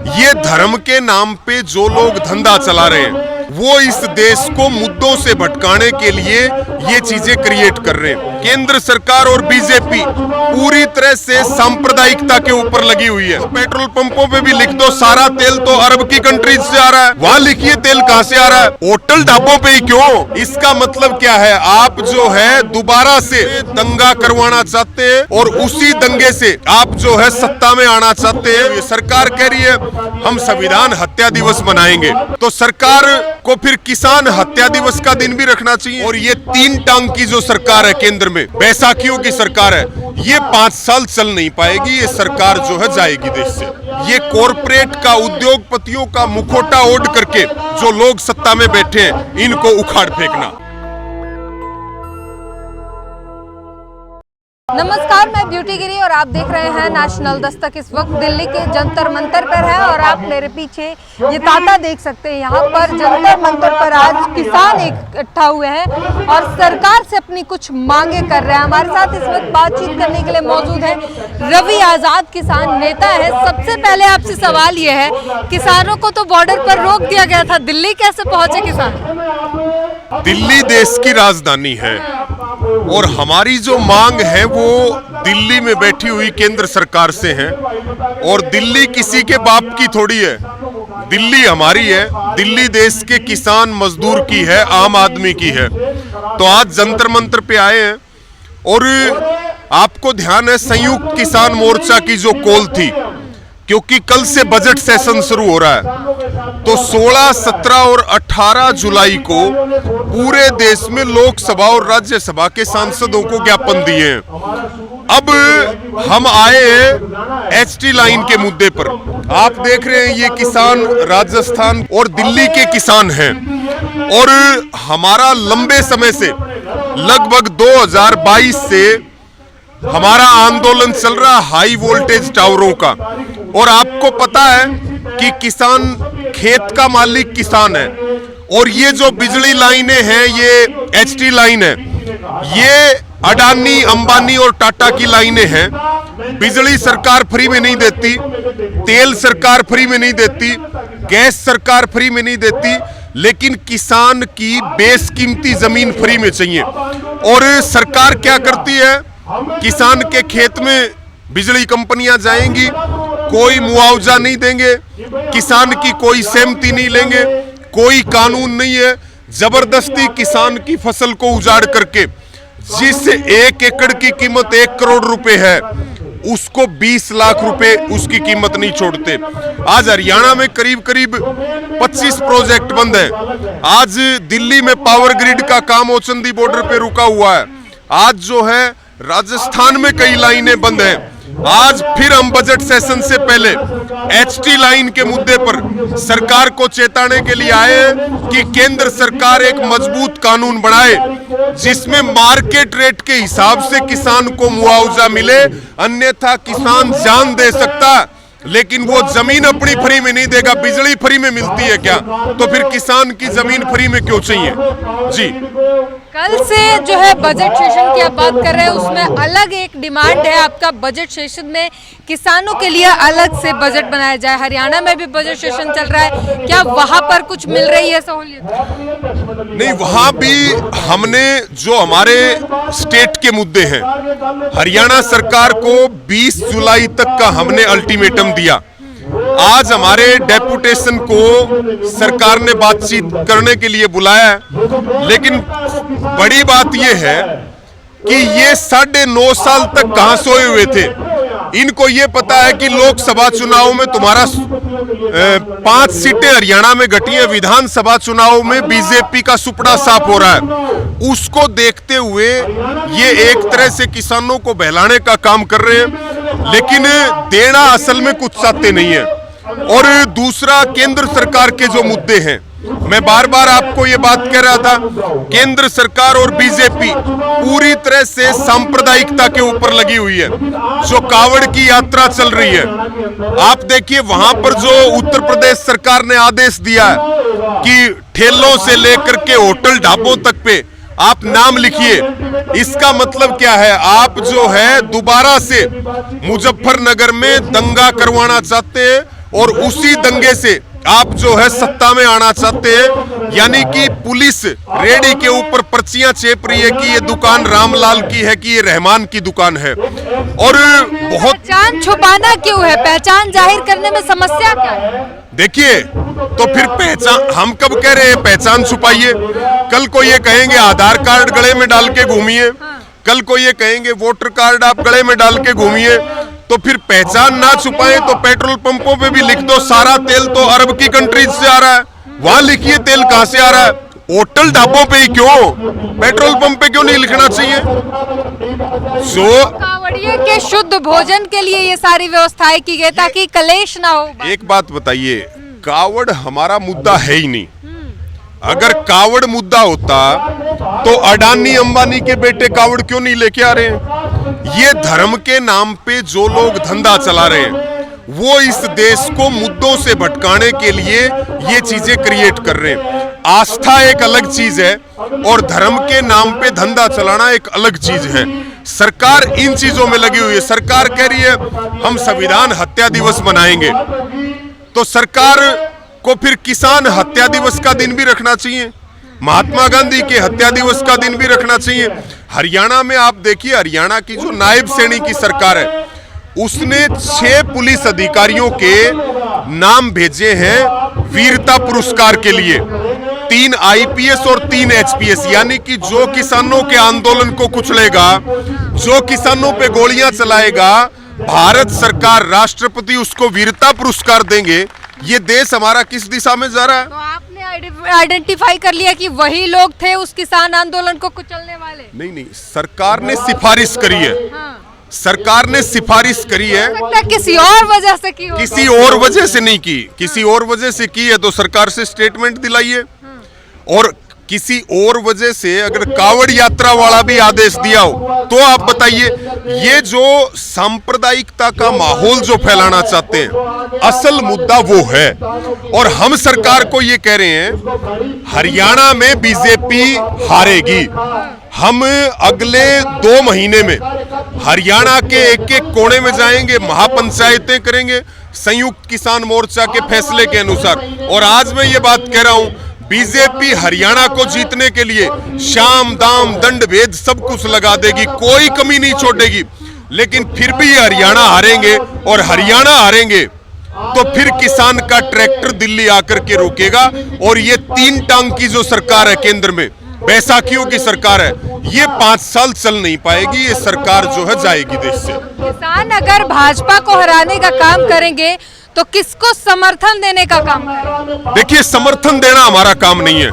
ये धर्म के नाम पे जो लोग धंधा चला रहे हैं वो इस देश को मुद्दों से भटकाने के लिए ये चीजें क्रिएट कर रहे हैं। केंद्र सरकार और बीजेपी पूरी तरह से सांप्रदायिकता के ऊपर लगी हुई है। पेट्रोल पंपों पे भी लिख दो सारा तेल तो अरब की कंट्रीज से आ रहा है, वहां लिखिए तेल कहां से आ रहा है, होटल ढाबों पे ही क्यों? इसका मतलब क्या है? आप जो है दोबारा से दंगा करवाना चाहते हैं और उसी दंगे से आप जो है सत्ता में आना चाहते हैं। ये सरकार कह रही है हम संविधान हत्या दिवस मनाएंगे, तो सरकार को फिर किसान हत्या दिवस का दिन भी रखना चाहिए। और ये तीन टांग की जो सरकार है केंद्र में, बैसाखियों की सरकार है, ये 5 साल चल नहीं पाएगी। ये सरकार जो है जाएगी देश से। ये कॉरपोरेट का, उद्योगपतियों का मुखौटा ओढ़ करके जो लोग सत्ता में बैठे हैं इनको उखाड़ फेंकना। नमस्कार, मैं ब्यूटी गिरी और आप देख रहे हैं नेशनल दस्तक। इस वक्त दिल्ली के जंतर मंतर पर है और आप मेरे पीछे ये तांता देख सकते हैं। यहाँ पर जंतर मंतर पर आज किसान इकट्ठा हुए हैं और सरकार से अपनी कुछ मांगे कर रहे हैं। हमारे साथ इस वक्त बातचीत करने के लिए मौजूद है रवि आजाद, किसान नेता है। सबसे पहले आपसे सवाल ये है, किसानों को तो बॉर्डर पर रोक दिया गया था, दिल्ली कैसे पहुंचे किसान? दिल्ली देश की राजधानी है और हमारी जो मांग है वो दिल्ली में बैठी हुई केंद्र सरकार से है। और दिल्ली किसी के बाप की थोड़ी है, दिल्ली हमारी है। दिल्ली देश के किसान मजदूर की है, आम आदमी की है। तो आज जंतर मंतर पे आए हैं और आपको ध्यान है संयुक्त किसान मोर्चा की जो कॉल थी, क्योंकि कल से बजट सेशन शुरू हो रहा है, तो 16, 17 और 18 जुलाई को पूरे देश में लोकसभा और राज्यसभा के सांसदों को ज्ञापन दिए हैं। अब हम आए हैं एचटी लाइन के मुद्दे पर। आप देख रहे हैं ये किसान राजस्थान और दिल्ली के किसान हैं और हमारा लंबे समय से लगभग 2022 से हमारा आंदोलन चल रहा हाई वोल्टेज टावरों का। और आपको पता है कि किसान खेत का मालिक किसान है और ये जो बिजली लाइनें हैं, ये एचटी लाइन है, ये अडानी, अंबानी और टाटा की लाइनें हैं। बिजली सरकार फ्री में नहीं देती, तेल सरकार फ्री में नहीं देती, गैस सरकार फ्री में नहीं देती, लेकिन किसान की बेशकीमती जमीन फ्री में चाहिए। और सरकार क्या करती है, किसान के खेत में बिजली कंपनियां जाएंगी, कोई मुआवजा नहीं देंगे, किसान की कोई सहमति नहीं लेंगे, कोई कानून नहीं है, जबरदस्ती किसान की फसल को उजाड़ करके जिस 1 एकड़ की कीमत 1 करोड़ रुपए है उसको 20 लाख रुपए उसकी कीमत नहीं छोड़ते। आज हरियाणा में करीब करीब 25 प्रोजेक्ट बंद हैं। आज दिल्ली में पावर ग्रिड का काम ओचंदी बॉर्डर पे रुका हुआ है। आज जो है राजस्थान में कई लाइनें बंद हैं। आज फिर हम बजट सेशन से पहले एचटी लाइन के मुद्दे पर सरकार को चेताने के लिए आए हैं कि केंद्र सरकार एक मजबूत कानून बनाए जिसमें मार्केट रेट के हिसाब से किसान को मुआवजा मिले, अन्यथा किसान जान दे सकता लेकिन वो जमीन अपनी फ्री में नहीं देगा। बिजली फ्री में मिलती है क्या? तो फिर किसान की जमीन फ्री में क्यों चाहिए? जी, कल से जो है बजट सेशन की आप बात कर रहे हैं, उसमें अलग एक डिमांड है आपका, बजट सेशन में किसानों के लिए अलग से बजट बनाया जाए। हरियाणा में भी बजट सेशन चल रहा है, क्या वहां पर कुछ मिल रही है सहूलियत? नहीं, वहां भी हमने जो हमारे स्टेट के मुद्दे हैं, हरियाणा सरकार को 20 जुलाई तक का हमने अल्टीमेटम दिया। आज हमारे डेपुटेशन को सरकार ने बातचीत करने के लिए बुलाया है, लेकिन बड़ी बात यह है कि ये 9.5 साल तक कहां सोए हुए थे। इनको ये पता है कि लोकसभा चुनाव में तुम्हारा 5 सीटें हरियाणा में घटी है, विधानसभा चुनाव में बीजेपी का सुपड़ा साफ हो रहा है। उसको देखते हुए ये एक तरह से किसानों को बहलाने का काम कर रहे हैं, लेकिन देना असल में कुछ चाहते नहीं है। और दूसरा, केंद्र सरकार के जो मुद्दे हैं, मैं बार बार आपको ये बात कह रहा था, केंद्र सरकार और बीजेपी पूरी तरह से सांप्रदायिकता के ऊपर लगी हुई है। जो कावड़ की यात्रा चल रही है, आप देखिए वहां पर जो उत्तर प्रदेश सरकार ने आदेश दिया है कि ठेलों से लेकर के होटल ढाबों तक पे आप नाम लिखिए। इसका मतलब क्या है? आप जो है दोबारा से मुजफ्फरनगर में दंगा करवाना चाहते हैं और उसी दंगे से आप जो है सत्ता में आना चाहते हैं। यानी कि पुलिस रेडी के ऊपर पर्चियां चेप रही है कि ये दुकान रामलाल की है, कि ये रहमान की दुकान है। और बहुत पहचान छुपाना क्यों है? पहचान जाहिर करने में समस्या क्या है? देखिए, तो फिर पहचान हम कब कह रहे हैं पहचान छुपाइए? कल को ये कहेंगे आधार कार्ड गले में डाल के घूमिए, कल को ये कहेंगे वोटर कार्ड आप गले में डाल के घूमिए। तो फिर पहचान ना छुपाए तो पेट्रोल पंपों पे भी लिख दो सारा तेल तो अरब की कंट्रीज से आ रहा है, वहां लिखिए तेल कहां से आ रहा है। होटल ढाबों पे ही क्यों, पेट्रोल पंप पे क्यों नहीं लिखना चाहिए? कावड़िए के शुद्ध भोजन के लिए ये सारी व्यवस्थाएं की गई ताकि कलेश ना हो। एक बात बताइए, कावड़ हमारा मुद्दा है ही नहीं। अगर कावड़ मुद्दा होता तो अडानी अंबानी के बेटे कावड़ क्यों नहीं लेके आ रहे हैं? ये धर्म के नाम पे जो लोग धंधा चला रहे हैं वो इस देश को मुद्दों से भटकाने के लिए ये चीजें क्रिएट कर रहे हैं। आस्था एक अलग चीज है और धर्म के नाम पे धंधा चलाना एक अलग चीज है। सरकार इन चीजों में लगी हुई है। सरकार कह रही है हम संविधान हत्या दिवस मनाएंगे, तो सरकार को फिर किसान हत्या दिवस का दिन भी रखना चाहिए, महात्मा गांधी के हत्या दिवस का दिन भी रखना चाहिए। हरियाणा में आप देखिए, हरियाणा की जो नायब सैनी की सरकार है उसने 6 पुलिस अधिकारियों के नाम भेजे हैं वीरता पुरस्कार के लिए, 3 आईपीएस और 3 एचपीएस। यानी कि जो किसानों के आंदोलन को कुचलेगा, जो किसानों पे गोलियां चलाएगा, भारत सरकार राष्ट्रपति उसको वीरता पुरस्कार देंगे। ये देश हमारा किस दिशा में जा रहा है? तो आपने आइडेंटिफाई कर लिया कि वही लोग थे उस किसान आंदोलन को कुचलने वाले? नहीं, सरकार ने सिफारिश करी है। हाँ। सरकार ने सिफारिश करी है, किसी और वजह से की होगी। किसी और वजह से नहीं की। किसी और वजह से की है तो सरकार से स्टेटमेंट दिलाइए। और किसी और वजह से अगर कावड़ यात्रा वाला भी आदेश दिया हो तो आप बताइए। ये जो सांप्रदायिकता का माहौल जो फैलाना चाहते हैं, असल मुद्दा वो है। और हम सरकार को ये कह रहे हैं हरियाणा में बीजेपी हारेगी। हम अगले 2 महीने में हरियाणा के एक कोने में जाएंगे, महापंचायतें करेंगे संयुक्त किसान मोर्चा के फैसले के अनुसार। और आज मैं ये बात कह रहा हूं, बीजेपी हरियाणा को जीतने के लिए शाम दाम दंड भेद सब कुछ लगा देगी, कोई कमी नहीं छोड़ेगी। लेकिन फिर भी ये हरियाणा हारेंगे, और हरियाणा हारेंगे तो फिर किसान का ट्रैक्टर दिल्ली आकर के रोकेगा। और ये 3 टांग की जो सरकार है केंद्र में, बैसाखियों की सरकार है, ये 5 साल चल नहीं पाएगी। ये सरकार जो है जाएगी देश से। किसान अगर भाजपा को हराने का काम करेंगे तो किसको समर्थन देने का काम करेंगे? देखिए, समर्थन देना हमारा काम नहीं है।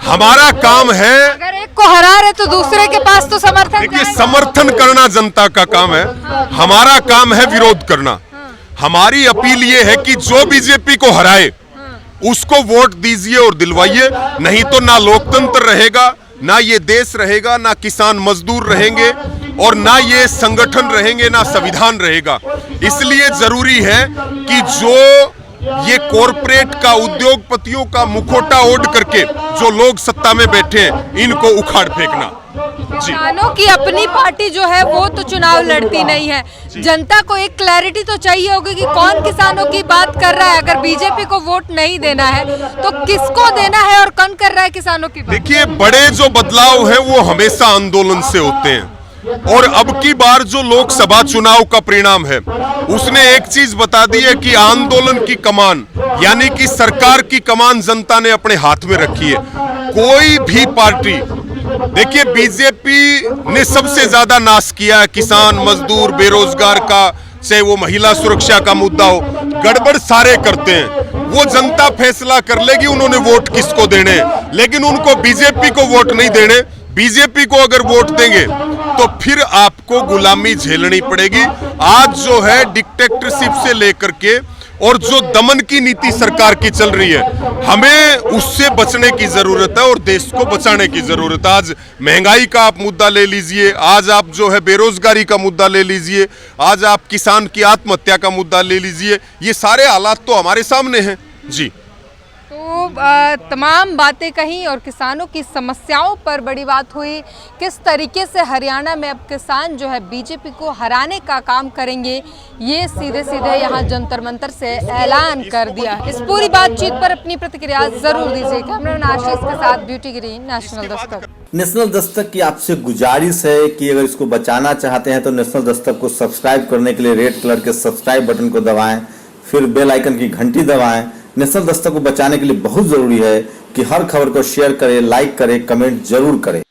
हमारा काम है, अगर एक को हरा रहे तो दूसरे के पास तो समर्थन देखिए, जाएगा। समर्थन करना जनता का काम है, हमारा काम है विरोध करना। हमारी अपील ये है कि जो बीजेपी को हराए उसको वोट दीजिए और दिलवाइए, नहीं तो ना लोकतंत्र रहेगा, ना ये देश रहेगा, ना किसान मजदूर रहेंगे, और ना ये संगठन रहेंगे, ना संविधान रहेगा। इसलिए जरूरी है कि जो ये कॉरपोरेट का, उद्योगपतियों का मुखौटा ओढ़ करके जो लोग सत्ता में बैठे हैं, इनको उखाड़ फेंकना। किसानों की अपनी पार्टी जो है वो तो चुनाव लड़ती नहीं है। जनता को एक क्लैरिटी तो चाहिए होगी कि कौन किसानों की बात कर रहा है। अगर बीजेपी को वोट नहीं देना है तो किसको देना है और कौन कर रहा है किसानों की बात? देखिए, बड़े जो बदलाव हैं वो हमेशा आंदोलन से होते हैं। और अब की बार जो लोकसभा चुनाव का परिणाम है उसने एक चीज बता दी है कि आंदोलन की कमान, यानी कि सरकार की कमान जनता ने अपने हाथ में रखी है। कोई भी पार्टी, देखिए, बीजेपी ने सबसे ज्यादा नाश किया है किसान, मजदूर, बेरोजगार का, चाहे वो महिला सुरक्षा का मुद्दा हो। गड़बड़ सारे करते हैं। वो जनता फैसला कर लेगी उन्होंने वोट किसको देने हैं, लेकिन उनको बीजेपी को वोट नहीं देने। बीजेपी को अगर वोट देंगे तो फिर आपको गुलामी झेलनी पड़ेगी। आज जो है डिक्टेटरशिप से लेकर के और जो दमन की नीति सरकार की चल रही है, हमें उससे बचने की जरूरत है और देश को बचाने की जरूरत है। आज महंगाई का आप मुद्दा ले लीजिए, आज आप जो है बेरोजगारी का मुद्दा ले लीजिए, आज आप किसान की आत्महत्या का मुद्दा ले लीजिए, ये सारे हालात तो हमारे सामने हैं। जी। तो तमाम बातें कहीं और किसानों की समस्याओं पर बड़ी बात हुई। किस तरीके से हरियाणा में अब किसान जो है बीजेपी को हराने का काम करेंगे, ये सीधे सीधे यहाँ जंतर मंतर से ऐलान कर दिया। इस पूरी बातचीत पर अपनी प्रतिक्रिया जरूर दीजिए। कैमरामैन आशीष के साथ ब्यूटी गिरी, नेशनल दस्तक। नेशनल दस्तक की आपसे गुजारिश है कि अगर इसको बचाना चाहते हैं तो नेशनल दस्तक को सब्सक्राइब करने के लिए रेड कलर के सब्सक्राइब बटन को दबाएं, फिर बेल आइकन की घंटी दबाएं। नेशनल दस्तक को बचाने के लिए बहुत जरूरी है कि हर खबर को शेयर करें, लाइक करें, कमेंट जरूर करें।